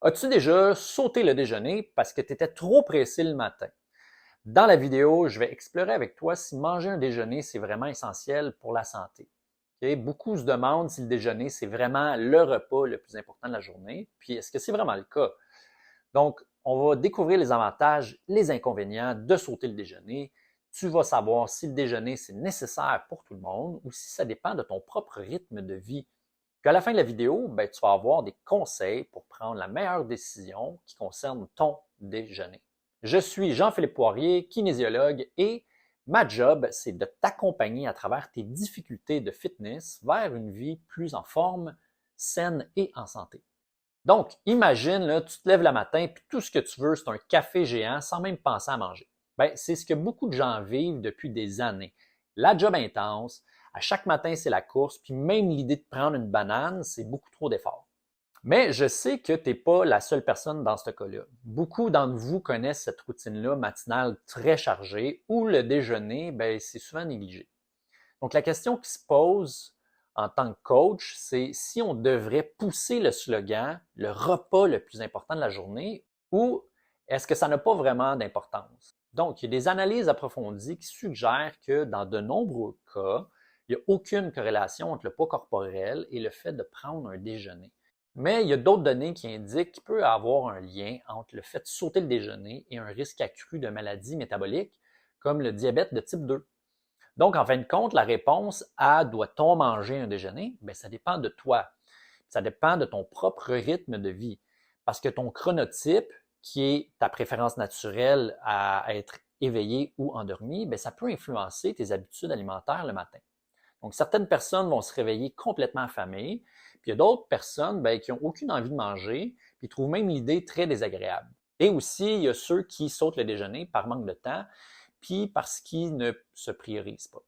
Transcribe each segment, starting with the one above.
As-tu déjà sauté le déjeuner parce que tu étais trop pressé le matin? Dans la vidéo, je vais explorer avec toi si manger un déjeuner, c'est vraiment essentiel pour la santé. Ok? Beaucoup se demandent si le déjeuner, c'est vraiment le repas le plus important de la journée, puis est-ce que c'est vraiment le cas? Donc, on va découvrir les avantages, les inconvénients de sauter le déjeuner. Tu vas savoir si le déjeuner, c'est nécessaire pour tout le monde ou si ça dépend de ton propre rythme de vie. Puis à la fin de la vidéo, ben, tu vas avoir des conseils pour prendre la meilleure décision qui concerne ton déjeuner. Je suis Jean-Philippe Poirier, kinésiologue, et ma job, c'est de t'accompagner à travers tes difficultés de fitness vers une vie plus en forme, saine et en santé. Donc, imagine, là, tu te lèves le matin puis tout ce que tu veux, c'est un café géant sans même penser à manger. Ben, c'est ce que beaucoup de gens vivent depuis des années. La job intense, à chaque matin, c'est la course, puis même l'idée de prendre une banane, c'est beaucoup trop d'efforts. Mais je sais que tu n'es pas la seule personne dans ce cas-là. Beaucoup d'entre vous connaissent cette routine-là matinale très chargée où le déjeuner, ben, c'est souvent négligé. Donc, la question qui se pose en tant que coach, c'est si on devrait pousser le slogan, le repas le plus important de la journée, ou est-ce que ça n'a pas vraiment d'importance? Donc, il y a des analyses approfondies qui suggèrent que dans de nombreux cas, il n'y a aucune corrélation entre le poids corporel et le fait de prendre un déjeuner. Mais il y a d'autres données qui indiquent qu'il peut y avoir un lien entre le fait de sauter le déjeuner et un risque accru de maladies métaboliques comme le diabète de type 2. Donc, en fin de compte, la réponse à doit-on manger un déjeuner? Bien, ça dépend de toi. Ça dépend de ton propre rythme de vie. Parce que ton chronotype, qui est ta préférence naturelle à être éveillé ou endormi, bien, ça peut influencer tes habitudes alimentaires le matin. Donc, certaines personnes vont se réveiller complètement affamées, puis il y a d'autres personnes bien, qui n'ont aucune envie de manger, puis trouvent même l'idée très désagréable. Et aussi, il y a ceux qui sautent le déjeuner par manque de temps, puis parce qu'ils ne se priorisent pas.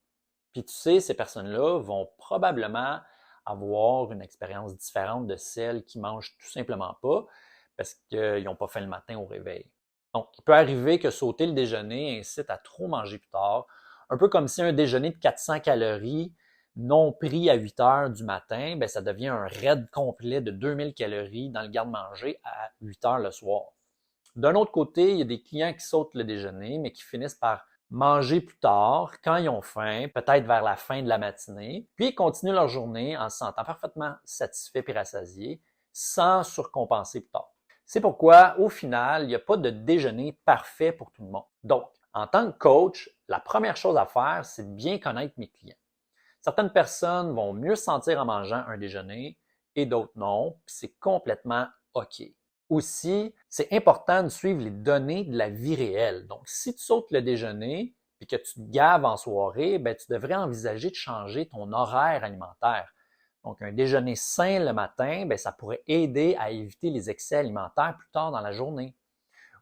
Puis tu sais, ces personnes-là vont probablement avoir une expérience différente de celles qui mangent tout simplement pas parce qu'ils n'ont pas fait le matin au réveil. Donc, il peut arriver que sauter le déjeuner incite à trop manger plus tard, un peu comme si un déjeuner de 400 calories non pris à 8 heures du matin, ben ça devient un raid complet de 2000 calories dans le garde-manger à 8 heures le soir. D'un autre côté, il y a des clients qui sautent le déjeuner, mais qui finissent par manger plus tard, quand ils ont faim, peut-être vers la fin de la matinée, puis ils continuent leur journée en se sentant parfaitement satisfaits et rassasiés, sans surcompenser plus tard. C'est pourquoi, au final, il n'y a pas de déjeuner parfait pour tout le monde. Donc, en tant que coach, la première chose à faire, c'est de bien connaître mes clients. Certaines personnes vont mieux se sentir en mangeant un déjeuner et d'autres non, puis c'est complètement OK. Aussi, c'est important de suivre les données de la vie réelle. Donc, si tu sautes le déjeuner et que tu te gaves en soirée, ben, tu devrais envisager de changer ton horaire alimentaire. Donc, un déjeuner sain le matin, ben, ça pourrait aider à éviter les excès alimentaires plus tard dans la journée.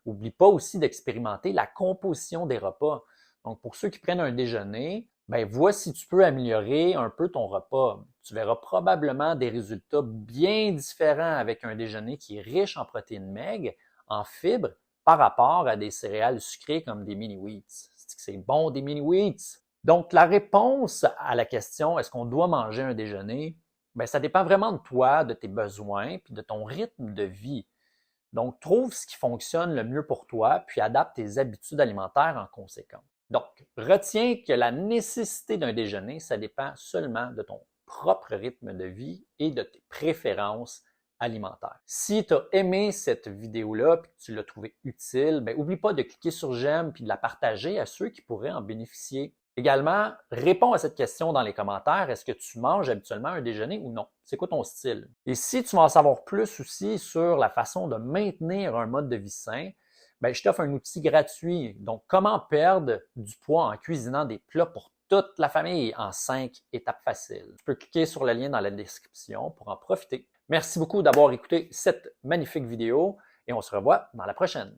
Oublie pas aussi d'expérimenter la composition des repas. Donc, pour ceux qui prennent un déjeuner, ben, vois si tu peux améliorer un peu ton repas. Tu verras probablement des résultats bien différents avec un déjeuner qui est riche en protéines maigres, en fibres, par rapport à des céréales sucrées comme des mini-wheats. C'est bon des mini-wheats. Donc, la réponse à la question est-ce qu'on doit manger un déjeuner? Ben, ça dépend vraiment de toi, de tes besoins, puis de ton rythme de vie. Donc, trouve ce qui fonctionne le mieux pour toi, puis adapte tes habitudes alimentaires en conséquence. Donc, retiens que la nécessité d'un déjeuner, ça dépend seulement de ton propre rythme de vie et de tes préférences alimentaires. Si tu as aimé cette vidéo-là et que tu l'as trouvée utile, ben, n'oublie pas de cliquer sur j'aime puis de la partager à ceux qui pourraient en bénéficier. Également, réponds à cette question dans les commentaires. Est-ce que tu manges habituellement un déjeuner ou non? C'est quoi ton style? Et si tu veux en savoir plus aussi sur la façon de maintenir un mode de vie sain, ben, je t'offre un outil gratuit. Donc, comment perdre du poids en cuisinant des plats pour toute la famille en 5 étapes faciles. Tu peux cliquer sur le lien dans la description pour en profiter. Merci beaucoup d'avoir écouté cette magnifique vidéo et on se revoit dans la prochaine.